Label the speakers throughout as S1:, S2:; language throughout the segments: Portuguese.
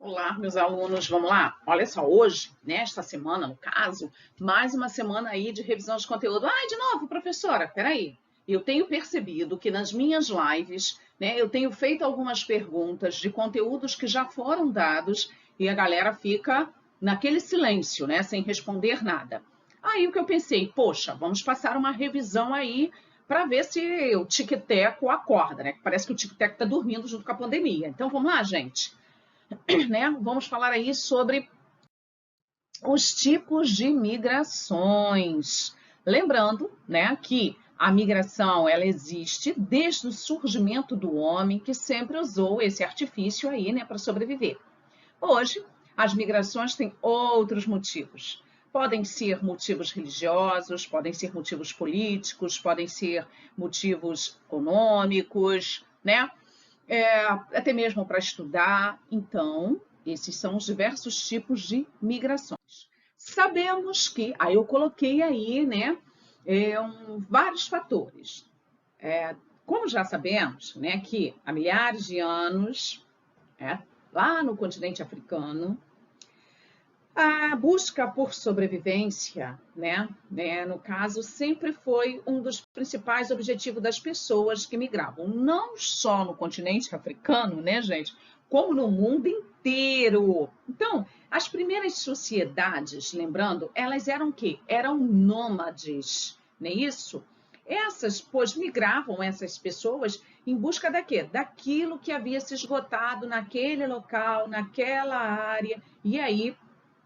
S1: Olá, meus alunos, vamos lá? Olha só, hoje, nesta semana, no caso, mais uma semana aí de revisão de conteúdo. Ai, de novo, professora, peraí. Eu tenho percebido que nas minhas lives, né, eu tenho feito algumas perguntas de conteúdos que já foram dados e a galera fica naquele silêncio, né, sem responder nada. Aí o que eu pensei, poxa, vamos passar uma revisão aí para ver se o tic-teco acorda, né? Parece que o tic-teco está dormindo junto com a pandemia. Então vamos lá, gente. Né? Vamos falar aí sobre os tipos de migrações. Lembrando, né, que a migração ela existe desde o surgimento do homem, que sempre usou esse artifício aí, né, para sobreviver. Hoje, as migrações têm outros motivos. Podem ser motivos religiosos, podem ser motivos políticos, podem ser motivos econômicos, né? Até mesmo para estudar. Então, esses são os diversos tipos de migrações. Sabemos que, aí eu coloquei aí, né, vários fatores. Como já sabemos, né, que há milhares de anos, lá no continente africano, a busca por sobrevivência, no caso, sempre foi um dos principais objetivos das pessoas que migravam, não só no continente africano, né, gente, como no mundo inteiro. Então, as primeiras sociedades, lembrando, elas eram o quê? Eram nômades, não é isso? Pois migravam essas pessoas em busca da quê? Daquilo que havia se esgotado naquele local, naquela área, e aí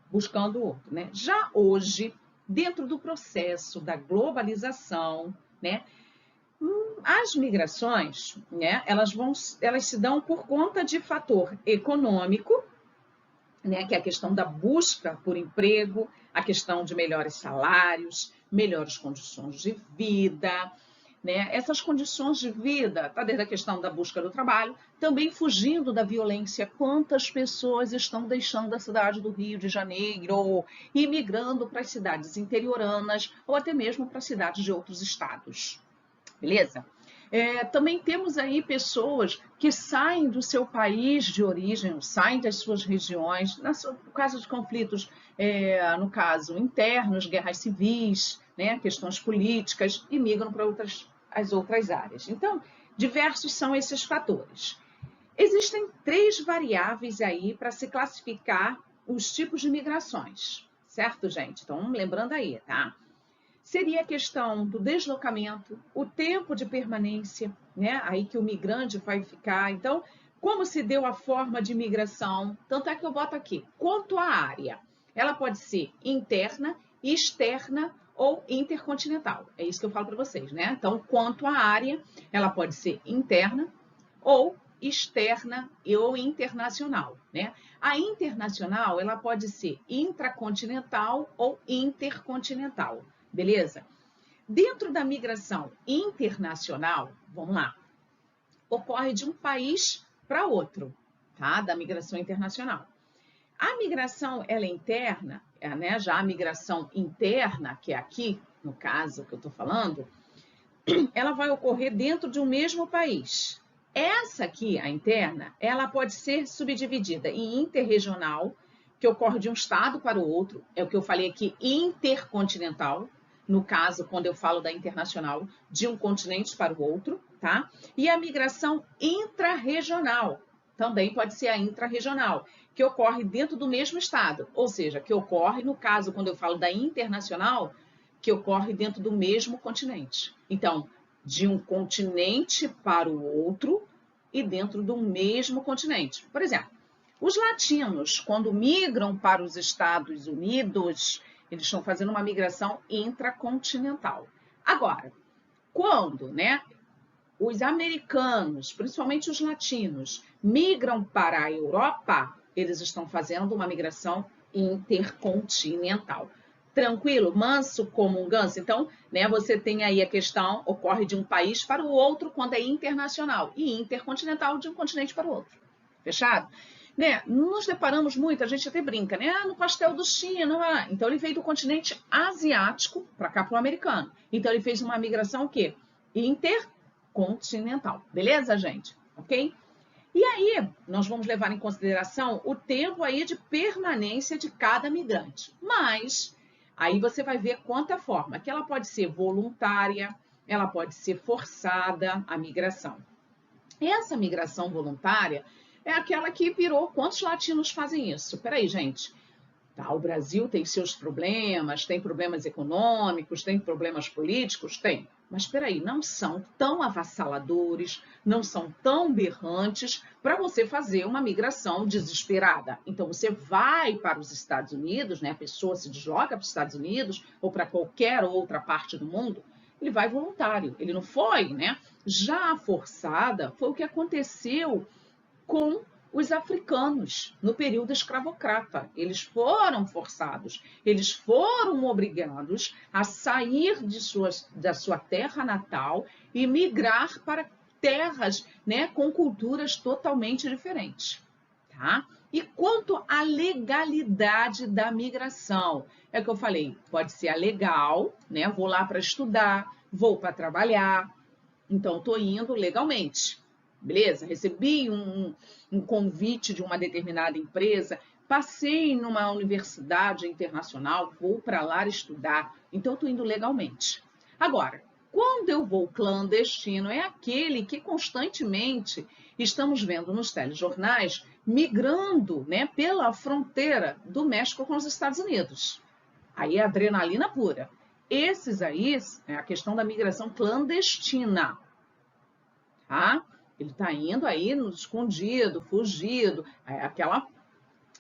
S1: buscando outro, né? Já hoje, dentro do processo da globalização, né, as migrações, né, elas se dão por conta de fator econômico, né, que é a questão da busca por emprego, a questão de melhores salários, melhores condições de vida, né? Essas condições de vida, tá desde a questão da busca do trabalho, também fugindo da violência. Quantas pessoas estão deixando a cidade do Rio de Janeiro e migrando para as cidades interioranas ou até mesmo para cidades de outros estados? Beleza? Também temos aí pessoas que saem do seu país de origem, saem das suas regiões, no caso de conflitos, no caso internos, guerras civis, né, questões políticas, e migram para as outras áreas. Então, diversos são esses fatores. Existem 3 variáveis aí para se classificar os tipos de migrações, certo, gente? Então, lembrando aí, tá? Seria a questão do deslocamento, o tempo de permanência, né? Aí que o migrante vai ficar. Então, como se deu a forma de migração? Tanto é que eu boto aqui, quanto à área. Ela pode ser interna, externa ou intercontinental. É isso que eu falo para vocês, né? Então, quanto à área, ela pode ser interna ou externa ou internacional, né? A internacional, ela pode ser intracontinental ou intercontinental. Beleza? Dentro da migração internacional, vamos lá, ocorre de um país para outro, tá? Da migração internacional. A migração, ela é interna, né? Já a migração interna, que é aqui, no caso que eu estou falando, ela vai ocorrer dentro de um mesmo país. Essa aqui, a interna, ela pode ser subdividida em interregional, que ocorre de um estado para o outro, é o que eu falei aqui, intercontinental, no caso, quando eu falo da internacional, de um continente para o outro, tá? E a migração intrarregional, também pode ser a intrarregional, que ocorre dentro do mesmo estado, ou seja, que ocorre, no caso, quando eu falo da internacional, que ocorre dentro do mesmo continente. Então, de um continente para o outro e dentro do mesmo continente. Por exemplo, os latinos, quando migram para os Estados Unidos, eles estão fazendo uma migração intracontinental. Agora, quando, né, os americanos, principalmente os latinos, migram para a Europa, eles estão fazendo uma migração intercontinental. Tranquilo, manso como um ganso. Então, né, você tem aí a questão, ocorre de um país para o outro quando é internacional e intercontinental de um continente para o outro. Fechado? Né, nos deparamos muito, a gente até brinca, né? No pastel do China. Então, ele veio do continente asiático para cá, para o americano. Então, ele fez uma migração o quê? Intercontinental. Beleza, gente? Ok? E aí, nós vamos levar em consideração o tempo aí de permanência de cada migrante. Mas, aí você vai ver quanta forma, que ela pode ser voluntária, ela pode ser forçada, a migração. Essa migração voluntária é aquela que virou, quantos latinos fazem isso? Peraí, gente, tá, o Brasil tem seus problemas, tem problemas econômicos, tem problemas políticos? Tem. Mas espera aí, não são tão avassaladores, não são tão berrantes para você fazer uma migração desesperada. Então, você vai para os Estados Unidos, né? A pessoa se desloca para os Estados Unidos ou para qualquer outra parte do mundo, ele vai voluntário, ele não foi, né? Já a forçada foi o que aconteceu com os africanos no período escravocrata. Eles foram forçados, eles foram obrigados a sair da sua terra natal e migrar para terras, né, com culturas totalmente diferentes. Tá? E quanto à legalidade da migração, é o que eu falei, pode ser a legal, né? Vou lá para estudar, vou para trabalhar, então estou indo legalmente. Beleza? Recebi um convite de uma determinada empresa, passei numa universidade internacional, vou para lá estudar, então estou indo legalmente. Agora, quando eu vou clandestino, é aquele que constantemente estamos vendo nos telejornais migrando, né, pela fronteira do México com os Estados Unidos. Aí é adrenalina pura. Esses aí é a questão da migração clandestina, tá? Ele está indo aí no escondido, fugido, aquela.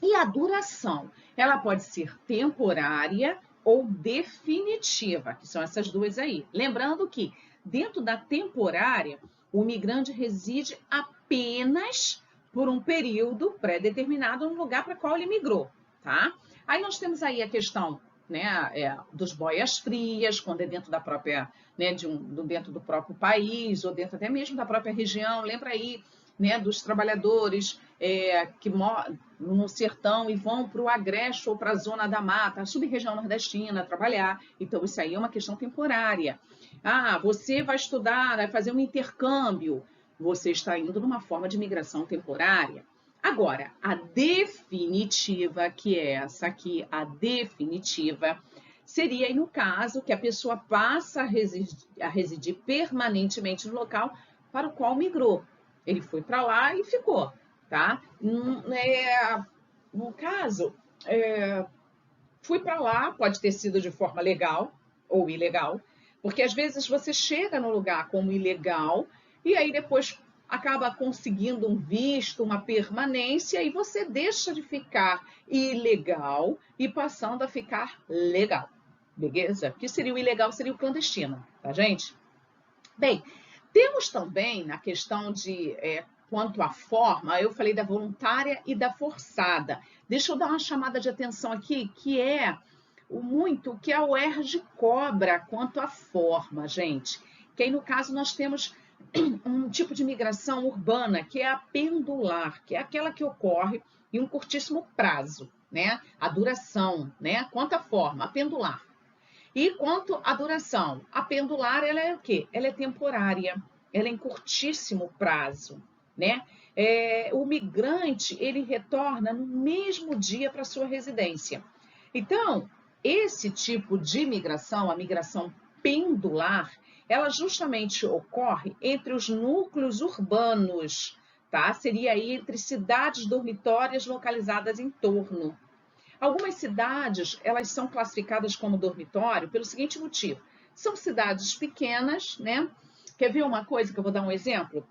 S1: E a duração, ela pode ser temporária ou definitiva, que são essas duas aí. Lembrando que dentro da temporária, o migrante reside apenas por um período pré-determinado no lugar para qual ele migrou, tá? Aí nós temos aí a questão, né, dos boias-frias, quando é dentro da própria, né, dentro do próprio país, ou dentro até mesmo da própria região. Lembra aí, né, dos trabalhadores que moram no sertão e vão para o Agreste ou para a zona da mata, a sub-região nordestina, trabalhar. Então, isso aí é uma questão temporária. Ah, você vai estudar, vai fazer um intercâmbio, você está indo numa forma de migração temporária. Agora, a definitiva, que é essa aqui, a definitiva, seria aí no caso que a pessoa passa a residir permanentemente no local para o qual migrou. Ele foi para lá e ficou, tá? No caso, fui para lá, pode ter sido de forma legal ou ilegal, porque às vezes você chega no lugar como ilegal e aí depois acaba conseguindo um visto, uma permanência, e você deixa de ficar ilegal e passando a ficar legal. Beleza? Que seria o ilegal, seria o clandestino, tá, gente? Bem, temos também na questão de quanto à forma, eu falei da voluntária e da forçada. Deixa eu dar uma chamada de atenção aqui, que é que a UERJ cobra quanto à forma, gente. Que aí, no caso, nós temos um tipo de migração urbana, que é a pendular, que é aquela que ocorre em um curtíssimo prazo, né? A duração, né? Quanto à forma, a pendular. E quanto à duração, a pendular, ela é o quê? Ela é temporária, ela é em curtíssimo prazo, né? O migrante, ele retorna no mesmo dia para sua residência. Então, esse tipo de migração, a migração pendular, ela justamente ocorre entre os núcleos urbanos, tá? Seria aí entre cidades dormitórias localizadas em torno. Algumas cidades, elas são classificadas como dormitório pelo seguinte motivo. São cidades pequenas, né? Quer ver uma coisa que eu vou dar um exemplo?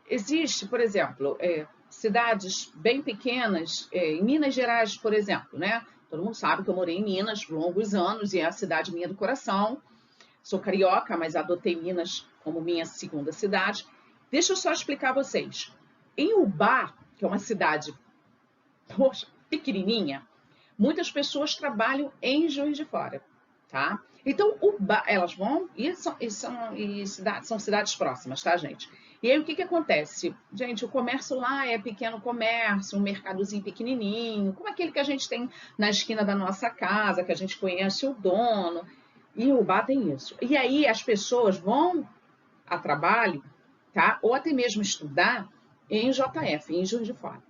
S1: Existe, por exemplo, cidades bem pequenas, em Minas Gerais, por exemplo, né? Todo mundo sabe que eu morei em Minas longos anos e é a cidade minha do coração. Sou carioca, mas adotei Minas como minha segunda cidade. Deixa eu só explicar a vocês. Em Ubá, que é uma cidade pequenininha, muitas pessoas trabalham em Juiz de Fora, tá? Então, Ubá, elas vão são cidades próximas, tá, gente? E aí, o que acontece? Gente, o comércio lá é pequeno comércio, um mercadozinho pequenininho, como aquele que a gente tem na esquina da nossa casa, que a gente conhece o dono, e Ubá tem isso. E aí, as pessoas vão a trabalho, tá? Ou até mesmo estudar em JF, em Juiz de Fora.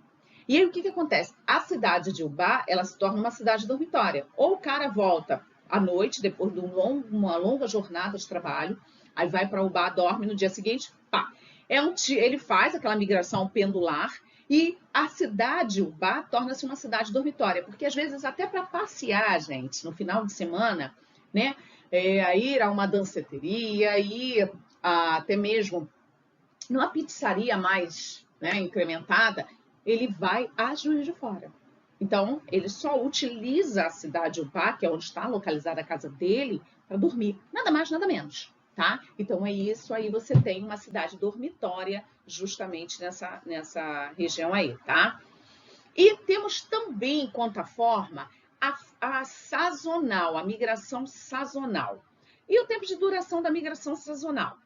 S1: E aí o que que acontece? A cidade de Ubá, ela se torna uma cidade dormitória. Ou o cara volta à noite, depois de uma longa jornada de trabalho, aí vai para Ubá, dorme, no dia seguinte, pá. Ele faz aquela migração pendular e a cidade, Ubá, torna-se uma cidade dormitória. Porque às vezes até para passear, gente, no final de semana, né? Ir a uma danceteria, ir até mesmo numa pizzaria mais, né, incrementada, ele vai a Juiz de Fora. Então, ele só utiliza a cidade Ubá, que é onde está localizada a casa dele, para dormir. Nada mais, nada menos, tá? Então, é isso aí, você tem uma cidade dormitória justamente nessa região aí, tá? E temos também, quanto à forma, a sazonal, a migração sazonal. E o tempo de duração da migração sazonal?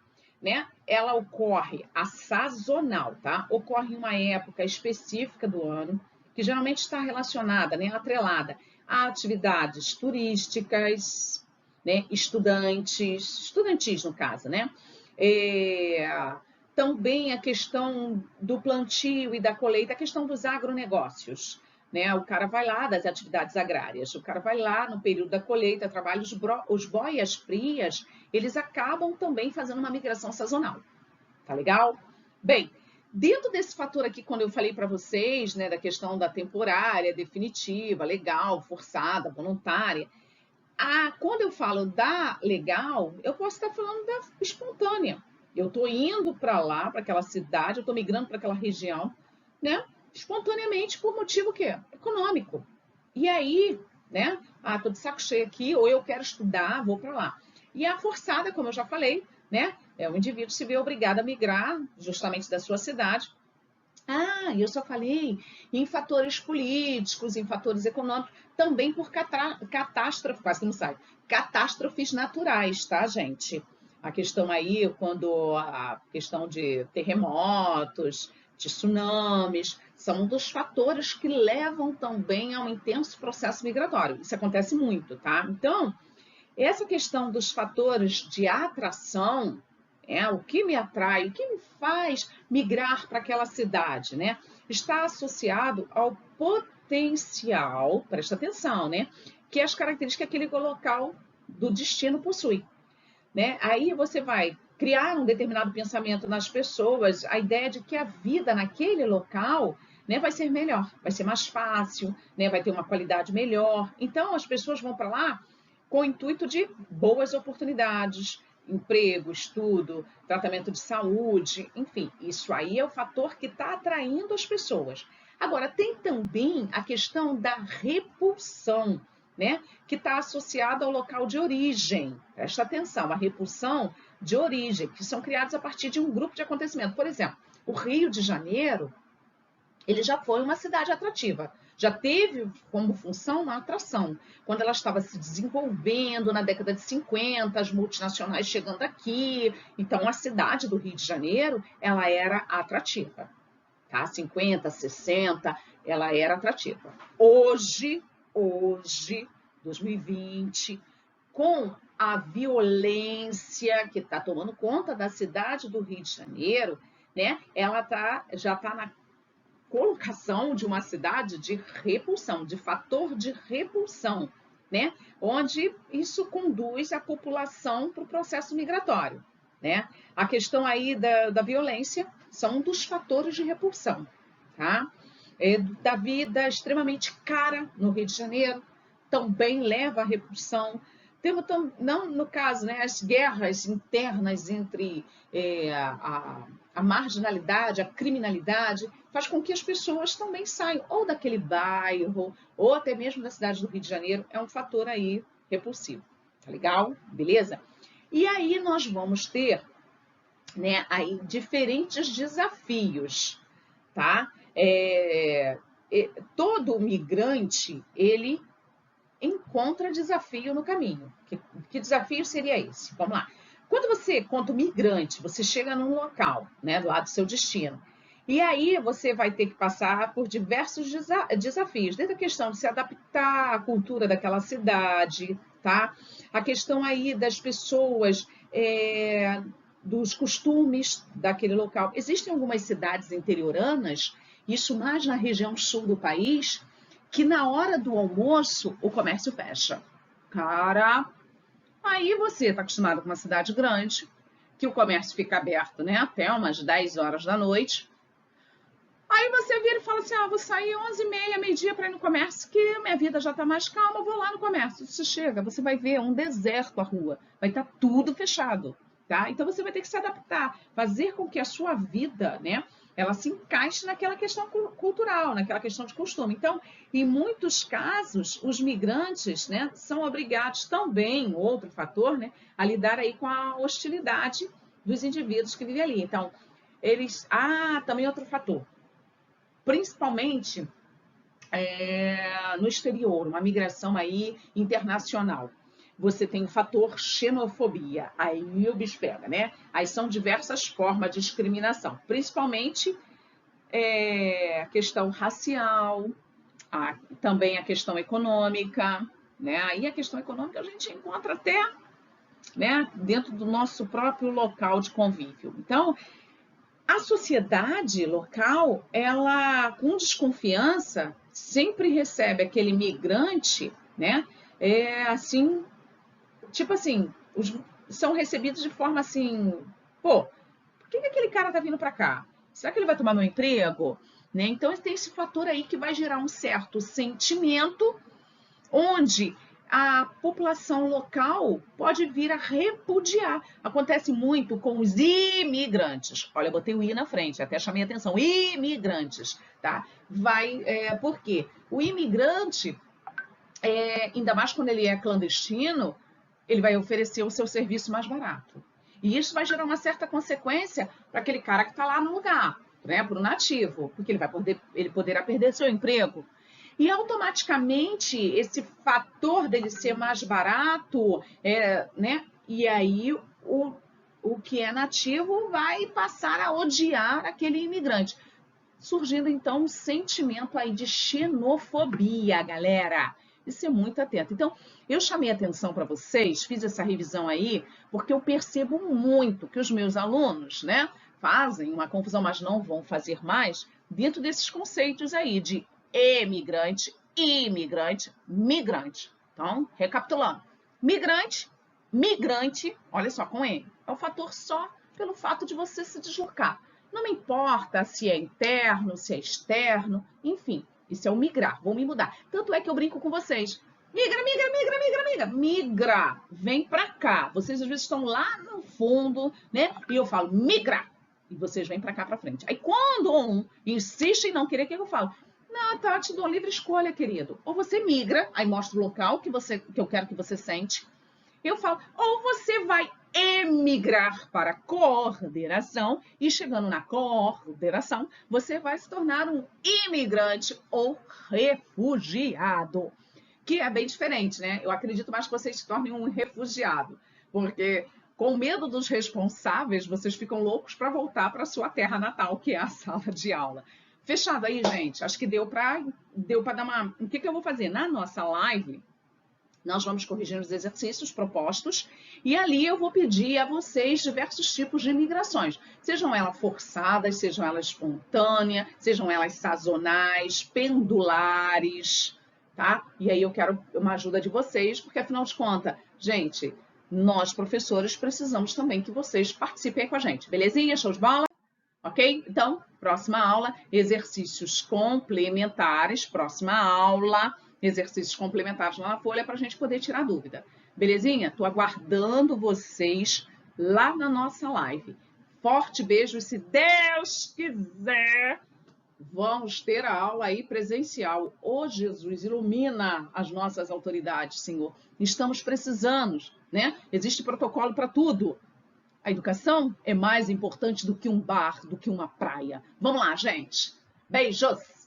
S1: Né? Ela ocorre, a sazonal, tá? Ocorre em uma época específica do ano, que geralmente está relacionada, né, atrelada a atividades turísticas, né, estudantis no caso, né? Também a questão do plantio e da colheita, a questão dos agronegócios. Né? O cara vai lá das atividades agrárias, o cara vai lá no período da colheita, trabalha os boias frias, eles acabam também fazendo uma migração sazonal. Tá legal? Bem, dentro desse fator aqui, quando eu falei para vocês, né, da questão da temporária, definitiva, legal, forçada, voluntária, quando eu falo da legal, eu posso estar falando da espontânea. Eu estou indo para lá, para aquela cidade, eu estou migrando para aquela região, né? Espontaneamente por motivo quê? Econômico. E aí, né? Tô de saco cheio aqui, ou eu quero estudar, vou para lá. E a forçada, como eu já falei, né? O indivíduo se vê obrigado a migrar justamente da sua cidade. Eu só falei em fatores políticos, em fatores econômicos, também por catástrofe, quase não sai, catástrofes naturais, tá, gente? A questão aí, quando a questão de terremotos, de tsunamis, são um dos fatores que levam também a um intenso processo migratório. Isso acontece muito, tá? Então, essa questão dos fatores de atração, o que me atrai, o que me faz migrar para aquela cidade, né? Está associado ao potencial, presta atenção, né? Que as características que aquele local do destino possui. Né? Aí você vai criar um determinado pensamento nas pessoas, a ideia de que a vida naquele local, né, vai ser melhor, vai ser mais fácil, né, vai ter uma qualidade melhor. Então, as pessoas vão para lá com o intuito de boas oportunidades, emprego, estudo, tratamento de saúde, enfim, isso aí é o fator que está atraindo as pessoas. Agora, tem também a questão da repulsão, né, que está associada ao local de origem. Presta atenção, a repulsão de origem, que são criados a partir de um grupo de acontecimentos. Por exemplo, o Rio de Janeiro, ele já foi uma cidade atrativa, já teve como função uma atração. Quando ela estava se desenvolvendo na década de 50, as multinacionais chegando aqui, então a cidade do Rio de Janeiro, ela era atrativa, tá? 50, 60, ela era atrativa. Hoje, 2020, com a violência que está tomando conta da cidade do Rio de Janeiro, né? Ela já está na colocação de uma cidade de repulsão, de fator de repulsão, né? Onde isso conduz a população para o processo migratório, né? A questão aí da violência são um dos fatores de repulsão, tá? Da vida extremamente cara no Rio de Janeiro, também leva à repulsão. Temos, não no caso, né, as guerras internas entre a marginalidade, a criminalidade, faz com que as pessoas também saiam ou daquele bairro, ou até mesmo da cidade do Rio de Janeiro, é um fator aí repulsivo. Tá legal? Beleza? E aí nós vamos ter, né, aí diferentes desafios, tá? Todo migrante, ele encontra desafio no caminho. Que desafio seria esse? Vamos lá. Quando você, quanto migrante, você chega num local, né, lá do seu destino, e aí você vai ter que passar por diversos desafios, desde a questão de se adaptar à cultura daquela cidade, tá? A questão aí das pessoas dos costumes daquele local. Existem algumas cidades interioranas, isso mais na região sul do país, que na hora do almoço o comércio fecha. Cara, aí você está acostumado com uma cidade grande, que o comércio fica aberto, né, até umas 10 horas da noite. Aí você vira e fala assim, vou sair 11h30, meio-dia para ir no comércio, que minha vida já está mais calma, vou lá no comércio. Você chega, você vai ver um deserto a rua, vai estar tudo fechado, tá? Então você vai ter que se adaptar, fazer com que a sua vida, né, ela se encaixe naquela questão cultural, naquela questão de costume. Então, em muitos casos, os migrantes, né, são obrigados também, outro fator, né, a lidar aí com a hostilidade dos indivíduos que vivem ali. Então, eles... também outro fator. Principalmente no exterior, uma migração aí internacional. Você tem o fator xenofobia, aí o bicho pega, né? Aí são diversas formas de discriminação, principalmente a questão racial, também a questão econômica, né? Aí a questão econômica a gente encontra até, né, dentro do nosso próprio local de convívio. Então, a sociedade local, ela, com desconfiança, sempre recebe aquele migrante, né? Assim, tipo assim, são recebidos de forma assim, pô, por que aquele cara tá vindo para cá? Será que ele vai tomar meu emprego? Né? Então, tem esse fator aí que vai gerar um certo sentimento onde a população local pode vir a repudiar. Acontece muito com os imigrantes. Olha, eu botei o I na frente, até chamei a atenção. Imigrantes, tá? Por quê? O imigrante, ainda mais quando ele é clandestino, ele vai oferecer o seu serviço mais barato. E isso vai gerar uma certa consequência para aquele cara que está lá no lugar, né? Para o nativo, porque ele poderá perder seu emprego. E automaticamente esse fator dele ser mais barato, né? E aí o que é nativo vai passar a odiar aquele imigrante. Surgindo então um sentimento aí de xenofobia, galera. Isso é muito atento. Então, eu chamei atenção para vocês, fiz essa revisão aí, porque eu percebo muito que os meus alunos, né, fazem uma confusão, mas não vão fazer mais, dentro desses conceitos aí de emigrante, imigrante, migrante. Então, recapitulando. Migrante, olha só, com M, é o fator só pelo fato de você se deslocar. Não me importa se é interno, se é externo, enfim, isso é o migrar, vou me mudar. Tanto é que eu brinco com vocês. Migra, vem pra cá. Vocês às vezes estão lá no fundo, né? E eu falo, migra. E vocês vêm pra cá pra frente. Aí quando um insiste em não querer, o que eu falo? Não, tá, te dou livre escolha, querido. Ou você migra, aí mostra o local que eu quero que você sente. Eu falo, ou você vai emigrar para a coordenação e chegando na coordenação, você vai se tornar um imigrante ou refugiado, que é bem diferente, né? Eu acredito mais que vocês se tornem um refugiado, porque com medo dos responsáveis, vocês ficam loucos para voltar para a sua terra natal, que é a sala de aula. Fechado aí, gente? Acho que deu para dar uma... O que eu vou fazer? Na nossa live, nós vamos corrigir os exercícios propostos e ali eu vou pedir a vocês diversos tipos de imigrações. Sejam elas forçadas, sejam elas espontâneas, sejam elas sazonais, pendulares, tá? E aí eu quero uma ajuda de vocês, porque afinal de contas, gente, nós professores precisamos também que vocês participem com a gente. Belezinha? Show de bola? Ok? Então, próxima aula, exercícios complementares, próxima aula, exercícios complementares lá na folha para a gente poder tirar dúvida. Belezinha? Estou aguardando vocês lá na nossa live. Forte beijo e se Deus quiser, vamos ter a aula aí presencial. Ô Jesus, ilumina as nossas autoridades, Senhor. Estamos precisando, né? Existe protocolo para tudo. A educação é mais importante do que um bar, do que uma praia. Vamos lá, gente. Beijos!